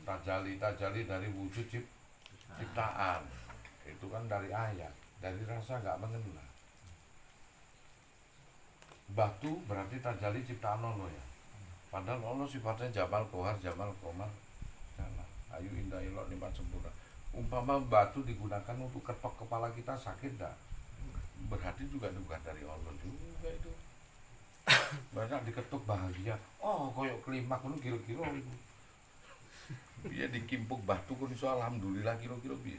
tajallinya. Tajali dari wujud ciptaan. Itu kan dari ayat, dari rasa nggak mengenal. Batu berarti tajali ciptaan Allah ya. Padahal Allah sifatnya Jamal Kohar, Jamal Komar, Jamal Ayu Indah Elok Nikmat Sempurna. Umpama batu digunakan untuk ketok kepala kita sakit dah, berarti juga bukan dari Allah juga itu. Banyak diketuk bahagia. Oh, koyok kelimak itu kira-kira itu. Dia dikimpuk batu kun iso alhamdulillah kira-kira piye.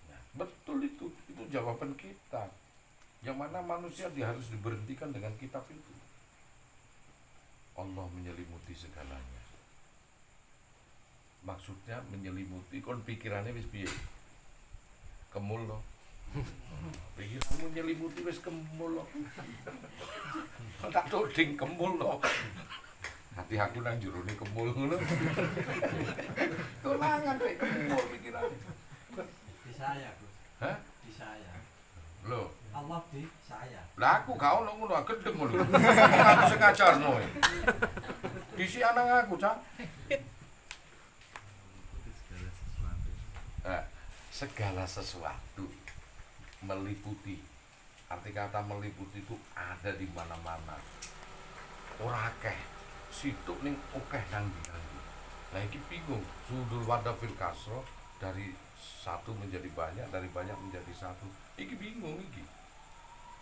Nah, betul itu jawaban kita. Yang mana manusia harus diberhentikan dengan kitab itu. Allah menyelimuti segalanya. Maksudnya menyelimuti kon pikirannya wis piye? Kemul loh. Pikiranmu menyelimuti wis kemul loh. Tak toding kemul loh. Hati aku nang jerone kemul ngono. Tunangan rek kemul pikirannya. Di saya, Gus. Hah? Di saya. Loh, Allah di saya. lah aku gak ono ngono gedeng ngono. Aku sing ngajarno. Disi anak aku, Cak. Segala sesuatu meliputi. Arti kata meliputi itu ada di mana-mana. Ora akeh. Situk ning akeh nang ndi. Lah iki bingung. Sudul wada fil kasro dari satu menjadi banyak, dari banyak menjadi satu. Iki bingung iki.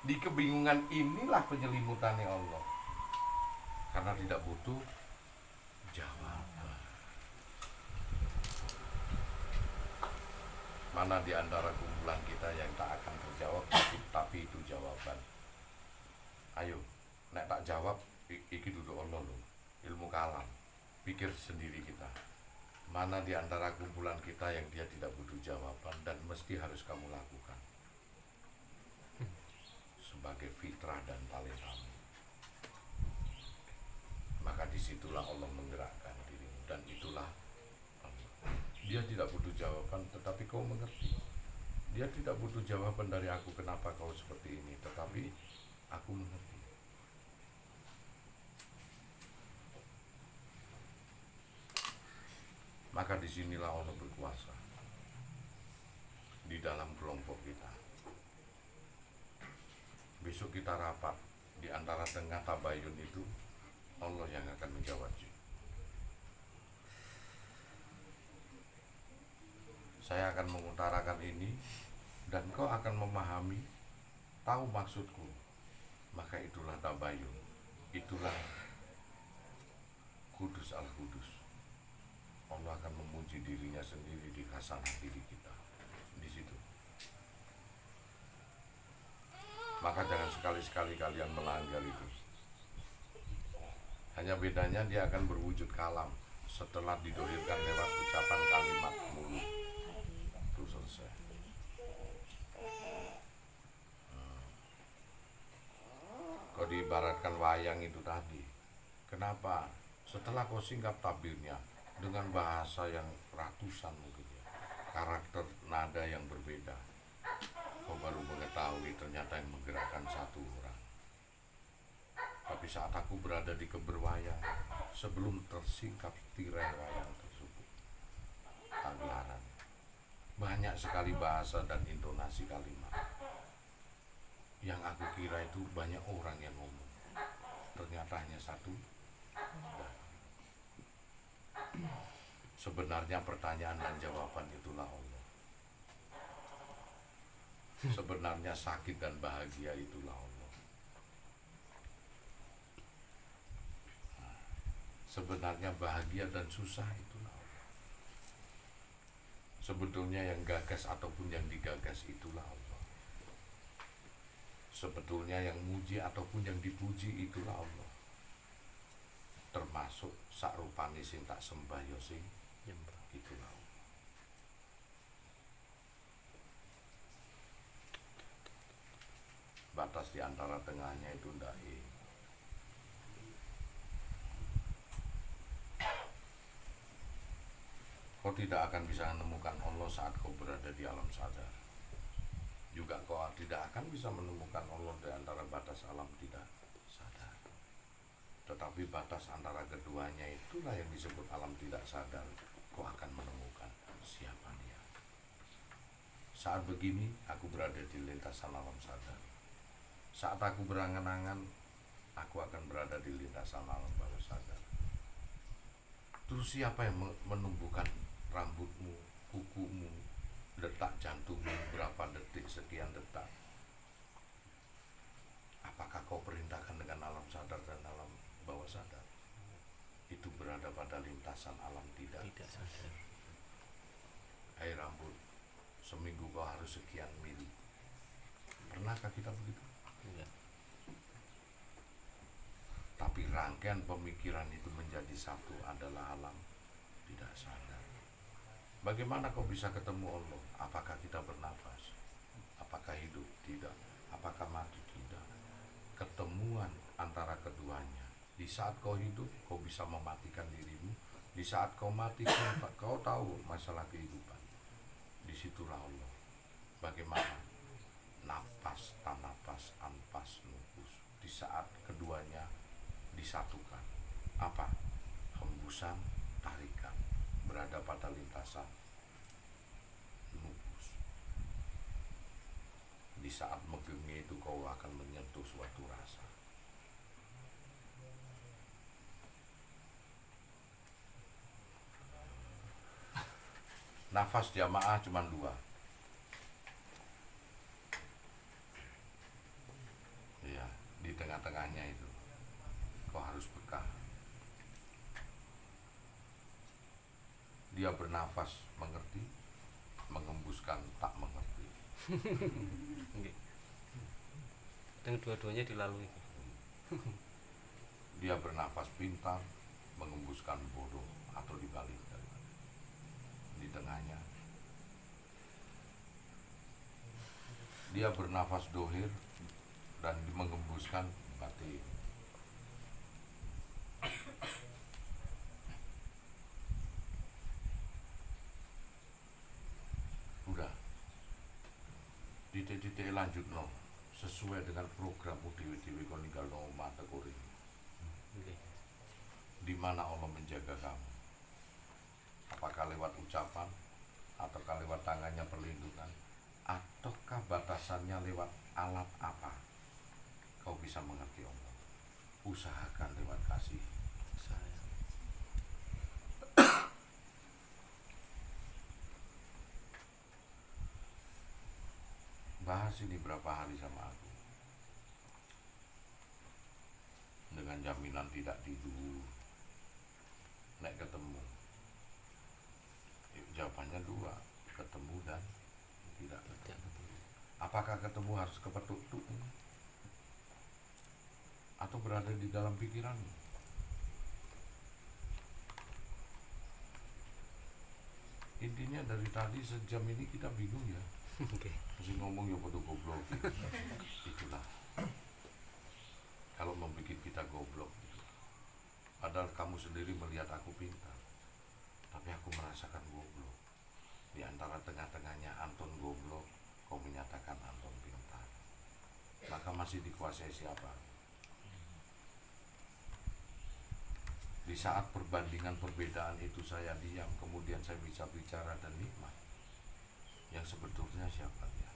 Di kebingungan inilah penyelimutannya Allah. Karena tidak butuh jawaban. Mana di antara kumpulan kita yang tak akan terjawab, tapi itu jawaban. Ayo, nek tak jawab, iki duduk Allah loh. Ilmu kalam, pikir sendiri kita. Mana di antara kumpulan kita yang dia tidak butuh jawaban dan mesti harus kamu lakukan sebagai fitrah dan talentamu. Maka disitulah Allah menggerakkan dirimu dan itulah Allah. Dia tidak butuh jawaban tetapi kau mengerti. Dia tidak butuh jawaban dari aku kenapa kau seperti ini, tetapi aku mengerti. Maka disinilah Allah berkuasa di dalam kelompok kita. Besok kita rapat di antara tengah tabayun itu, Allah yang akan menjawabnya. Saya akan mengutarakan ini dan kau akan memahami, tahu maksudku. Maka itulah tabayun, itulah Kudus al-Kudus. Allah akan memuji dirinya sendiri di khasanah diri kita di situ. Maka jangan sekali-sekali kalian melanggar itu. Hanya bedanya dia akan berwujud kalam setelah didohirkan lewat ucapan kalimat mulut. Itu selesai. Kau diibaratkan wayang itu tadi. Kenapa? Setelah kau singkap tabirnya dengan bahasa yang ratusan mungkin ya, karakter nada yang berbeda, kau baru mengetahui ternyata yang menggerakkan satu orang. Tapi saat aku berada di keberwayang, sebelum tersingkap tirai wayang tersebut, pagelaran, banyak sekali bahasa dan intonasi kalimat. Yang aku kira itu banyak orang yang ngomong, ternyata hanya satu. Sebenarnya pertanyaan dan jawaban itulah Allah. Sebenarnya sakit dan bahagia itulah Allah. Sebenarnya bahagia dan susah itulah Allah. Sebetulnya yang gagas ataupun yang digagas itulah Allah. Sebetulnya yang muji ataupun yang dipuji itulah Allah. Termasuk sakrupane sing tak sembah ya sing Nyembah. itulah Allah. Batas di antara tengahnya itu ndak Kau tidak akan bisa menemukan Allah saat kau berada di alam sadar. Juga kau tidak akan bisa menemukan Allah di antara batas alam tidak sadar. Tetapi batas antara keduanya itulah yang disebut alam tidak sadar. Kau akan menemukan siapa dia. Saat begini aku berada di lintasan alam sadar. Saat aku berangan-angan, aku akan berada di lintasan alam bawah sadar. Terus siapa yang menumbuhkan rambutmu, kukumu, detak jantungmu berapa detik, sekian detak? Apakah kau perintahkan dengan alam sadar dan alam bawah sadar? Itu berada pada lintasan alam tidak sadar. Hai rambut, seminggu kau harus sekian mili. Pernahkah kita begitu? Enggak. Tapi rangkaian pemikiran itu menjadi satu adalah alam tidak sadar. Bagaimana kau bisa ketemu Allah? Apakah kita bernafas? Apakah hidup? Tidak. Apakah mati? Tidak. Ketemuan antara keduanya. Di saat kau hidup, kau bisa mematikan dirimu. Di saat kau mati, kau tahu masalah kehidupan. Disitulah Allah. Bagaimana? Napas, tanapas, anpas, nufus. Di saat keduanya disatukan. Apa? Hembusan, tarikan. Berada pada lintasan nufus. Di saat megenge itu kau akan menyentuh suatu rasa. Nafas jamaah cuma 2. Iya, di tengah-tengahnya itu kau harus peka. Dia bernafas mengerti, mengembuskan tak mengerti. Nggih. Dan dua-duanya dilalui. Dia bernafas pintar, mengembuskan bodoh, atau dibalikkan. Di tengahnya dia bernafas dohir dan mengembuskan batin. Udah di titik lanjut no sesuai dengan program dewi-dewi kau ninggal no mata kori. Nggih. Di mana Allah menjaga kamu? Apakah lewat ucapan, ataukah lewat tangannya perlindungan, ataukah batasannya lewat alat apa? Kau bisa mengerti Allah. Usahakan lewat kasih. Saya. Bahas ini berapa hari sama aku, dengan jaminan tidak tidur. Nek ketemu, jawabannya 2, ketemu dan tidak ketemu. Apakah ketemu harus kepetuk atau berada di dalam pikiranmu? Intinya dari tadi sejam ini kita bingung ya. Oke. Masih ngomong ya bodoh goblok gitu. Itulah kalau membuat kita goblok gitu. Padahal kamu sendiri melihat aku pintar, tapi aku merasakan goblok. Di antara tengah-tengahnya Anton goblok, kau menyatakan Anton pintar. Maka masih dikuasai siapa? Di saat perbandingan perbedaan itu saya diam, kemudian saya bisa bicara dan nikmat. Yang sebetulnya siapa dia?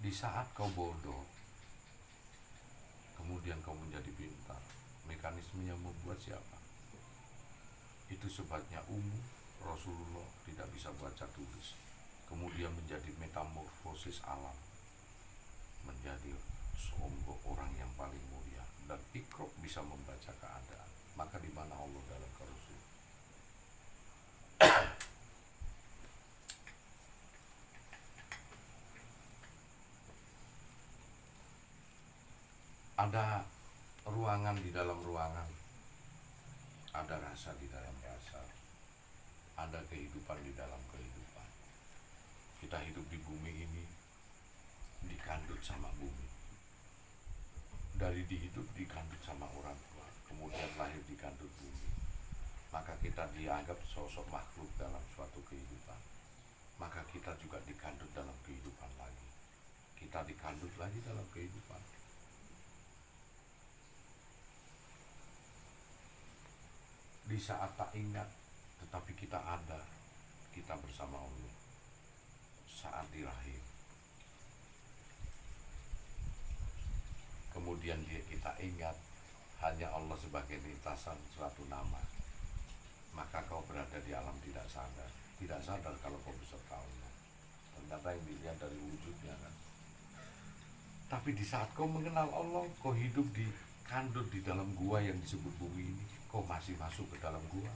Di saat kau bodoh, kemudian kau menjadi pintar, mekanismenya membuat siapa? Itu sebabnya Rasulullah tidak bisa baca tulis, kemudian menjadi metamorfosis alam, menjadi orang yang paling mulia, dan Iqra bisa membaca keadaan. Maka di mana Allah dalam Ada ruangan di dalam ruangan, ada rasa di dalam rasa, ada kehidupan di dalam kehidupan. Kita hidup di bumi ini, dikandut sama bumi. Dari dihidup dikandut sama orang tua, kemudian lahir dikandut bumi. Maka kita dianggap sosok makhluk dalam suatu kehidupan. Maka kita juga dikandut dalam kehidupan lagi. Kita dikandut lagi dalam kehidupan. Di saat tak ingat, tetapi kita ada, kita bersama Allah. Saat dilahir, kemudian kita ingat hanya Allah sebagai lintasan suatu nama, maka kau berada di alam tidak sadar kalau kau beserta Allah. Ternyata yang dilihat dari wujudnya kan. Tapi di saat kau mengenal Allah, kau hidup di kandut di dalam gua yang disebut bumi ini, kau masih masuk ke dalam gua.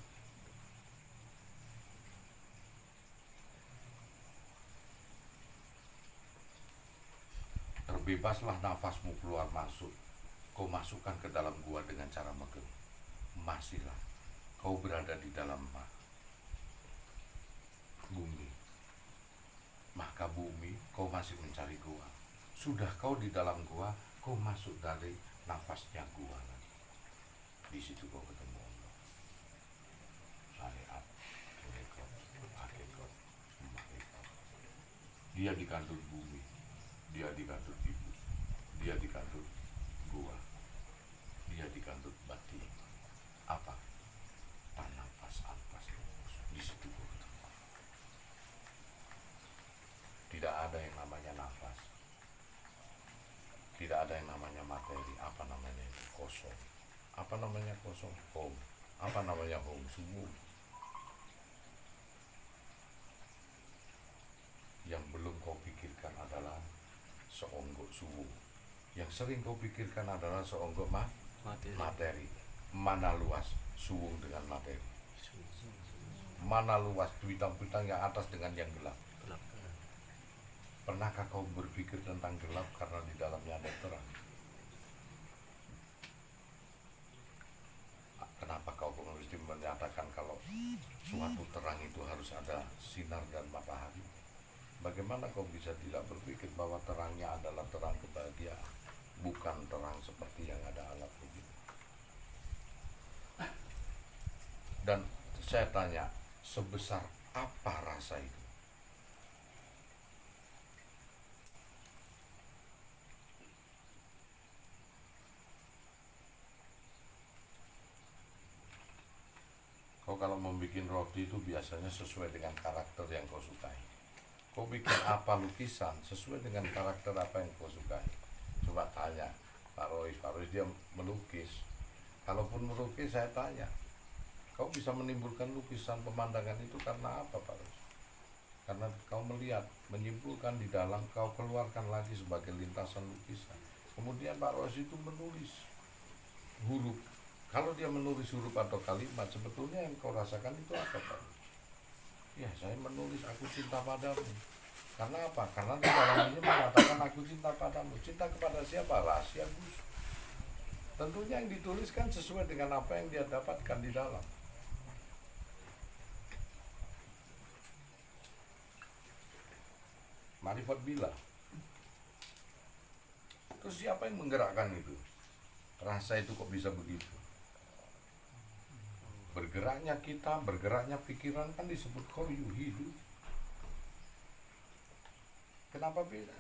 Terbebaslah nafasmu keluar masuk, kau masukkan ke dalam gua dengan cara megel. Masihlah kau berada di dalam bumi. Maka bumi kau masih mencari gua. Sudah kau di dalam gua, kau masuk dari nafasnya gua lagi. Di situ kau ketemu Allah. Syariat, rekod, hakikat, makrifat. Dia dikandung bumi, dia dikandung ibu, dia dikandung gua, dia dikandung batin. Apa? Tanafas anfas. Di situ kau ketemu Allah. Tidak ada yang namanya nafas. Tidak ada yang namanya materi. Apa namanya itu? Kosong. Apa namanya kosong? Home. Apa namanya home? Subuh. Yang belum kau pikirkan adalah seonggok subuh. Yang sering kau pikirkan adalah seonggok materi. Mana luas subuh dengan materi? Mana luas bintang-bintang yang atas dengan yang gelap? Pernahkah kau berpikir tentang gelap karena di dalamnya ada terang? Kenapa kau mesti menyatakan kalau suatu terang itu harus ada sinar dan matahari? Bagaimana kau bisa tidak berpikir bahwa terangnya adalah terang kebahagiaan, bukan terang seperti yang ada alat begitu? Dan saya tanya, sebesar apa rasa itu? Kau kalau membuat roti itu biasanya sesuai dengan karakter yang kau sukai. Kau bikin apa lukisan sesuai dengan karakter apa yang kau sukai. Coba tanya Pak Rois dia melukis. Kalaupun melukis saya tanya, kau bisa menimbulkan lukisan pemandangan itu karena apa Pak Rois? Karena kau melihat, menyimpulkan di dalam, kau keluarkan lagi sebagai lintasan lukisan. Kemudian Pak Rois itu menulis huruf. Kalau dia menulis huruf atau kalimat, sebetulnya yang kau rasakan itu apa Pak? Ya, saya menulis aku cinta padamu. Karena apa? Karena di dalam ini mengatakan aku cinta padamu. Cinta kepada siapa? Rahasia Gus. Tentunya yang dituliskan sesuai dengan apa yang dia dapatkan di dalam. Marifat bila. Terus siapa yang menggerakkan itu? Rasa itu kok bisa begitu? Bergeraknya kita, bergeraknya pikiran kan disebut koyu, hidup. Kenapa beda?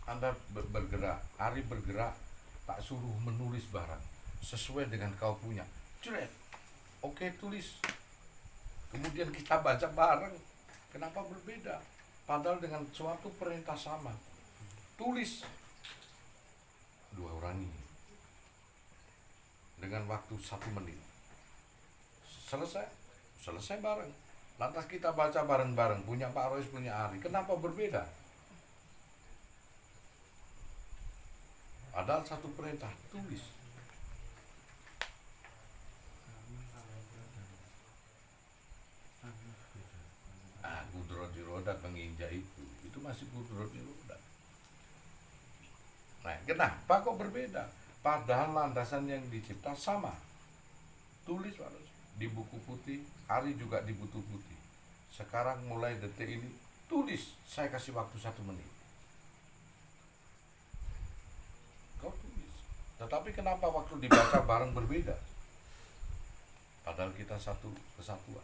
Anda bergerak, Ari bergerak, tak suruh menulis barang sesuai dengan kau punya. Jelek, oke tulis. Kemudian kita baca bareng. Kenapa berbeda? Padahal dengan suatu perintah sama. Tulis. Dua orang ini dengan waktu 1 menit. Selesai bareng. Lantas kita baca bareng-bareng, punya Pak Rois, punya Ari. Kenapa berbeda? Padahal satu perintah, tulis. Kudrot di roda menginjak itu masih kudrot di roda. Nah, kenapa kok berbeda? Padahal landasan yang dicipta sama. Tulis manusia di buku putih, hari juga di buku putih. Sekarang mulai detik ini tulis, saya kasih waktu 1 menit. Kau tulis. Tetapi kenapa waktu dibaca bareng berbeda? Padahal kita satu kesatuan.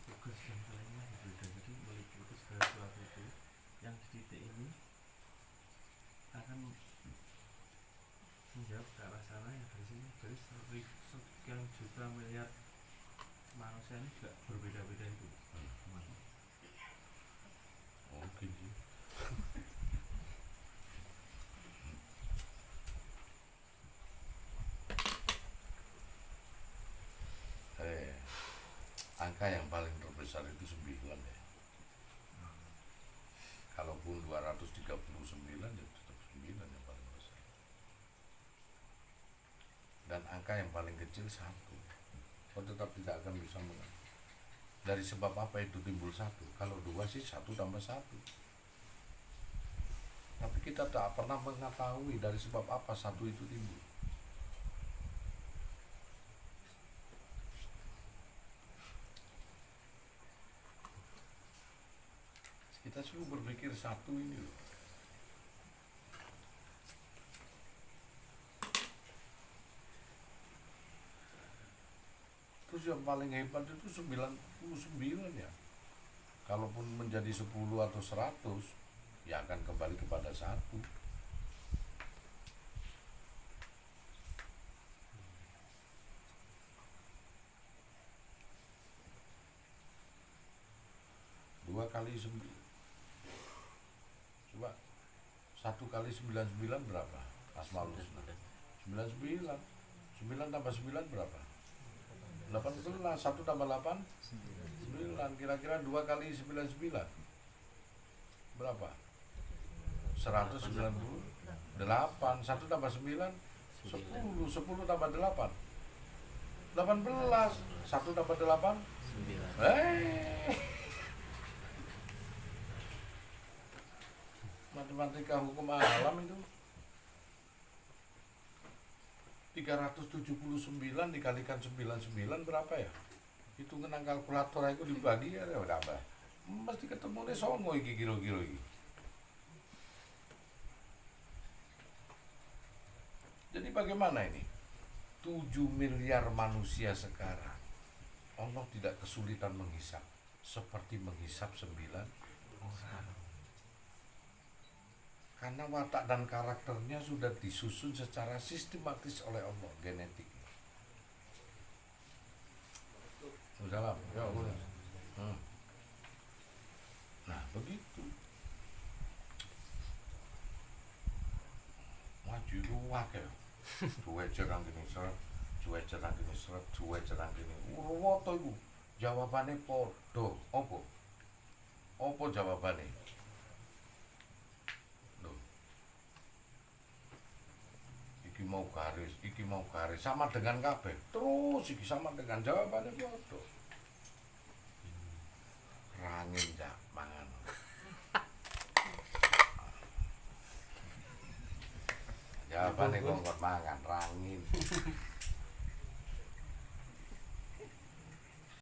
Tugas dan lainnya berbeda. Jadi meliputi segala sesuatu itu yang di titik ini akan menjawab ke arah sana, yang dari sini. Jadi sekian juta miliar manusia ini juga berbeda-beda itu. Oke. Angka yang paling terbesar itu 9 ya. Kalaupun 239 ya tetap 9 yang paling besar. Dan angka yang paling kecil 1. Kau tetap tidak akan bisa mengenal. Dari sebab apa itu timbul 1? Kalau 2 sih 1 tambah 1. Tapi kita tak pernah mengetahui dari sebab apa 1 itu timbul. Kita selalu berpikir 1 ini loh. Terus yang paling hebat itu 99 ya. Kalaupun menjadi 10 atau 100, ya akan kembali kepada 1. Dua kali 9. Coba 1 kali 99 berapa? Asmaul Husna. 99. 9 tambah 9 berapa? 18. 1 tambah 8 9. Kira-kira 2 kali 99 berapa? 198. 1 tambah 9 10. 10 tambah 8 18. 1 tambah 8 matematika hukum alam itu 379 dikalikan 99 berapa ya? Hitungan kalkulator itu dibagi ya berapa? Mesti ketemu nih songo iki kira-kira iki. Jadi bagaimana ini? 7 miliar manusia sekarang. Allah tidak kesulitan menghisap seperti menghisap 9 orang. Karena watak dan karakternya sudah disusun secara sistematis oleh Allah, genetik. Salam. Ya, Nah, begitu. Maju ruwak ya. Duwe cerang gini seret, duwe cerang gini seret, duwe cerang gini. Urwoto iku. Jawabane padha. Apa jawabane? Iki mau garis sama dengan kabeh. Terus iki sama dengan jawabannya padha. Rangin jak mangan. Jawabannya kok mangan rangin.